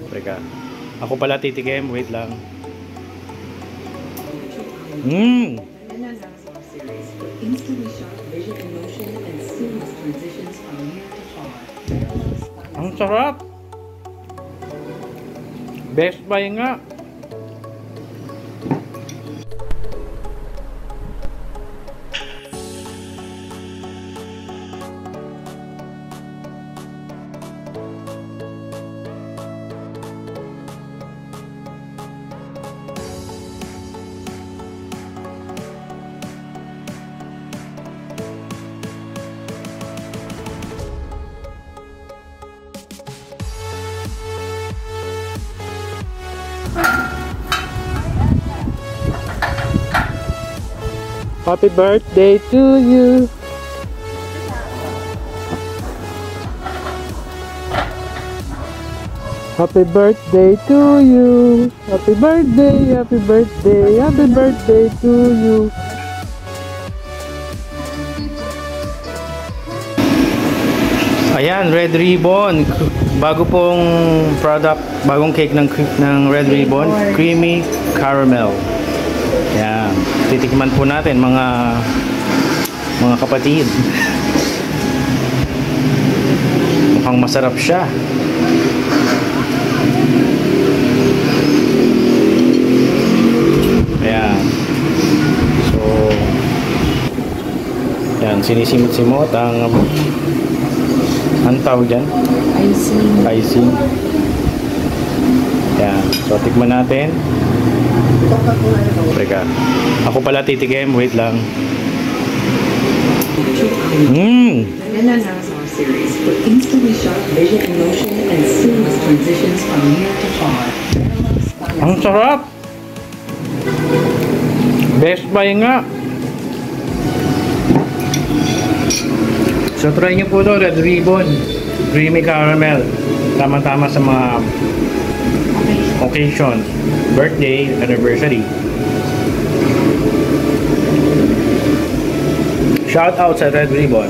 Teka. Ako pala titikim. Wait lang. Ang sarap! Best Buy nga! Happy birthday to you. Happy birthday to you. Happy birthday, happy birthday, happy birthday to you. Ayan, Red Ribbon. Bago pong product, bagong cake ng Red Ribbon, creamy caramel. Yan, titikman po natin mga kapatid. Mukhang masarap siya. Ayan. So, yan, sinisimot-simot ang tawag dyan? Icing. Yan, so tikman natin. Teka. Ako pala titikim. Wait lang. Series for instantly sharp vision and motion and seamless transitions from near to far. Ang sarap! Best Buy nga! So try nyo po ito, Red Ribbon. Creamy caramel. Tama-tama sa mga occasion, birthday, anniversary. Shout out sa Red Ribbon.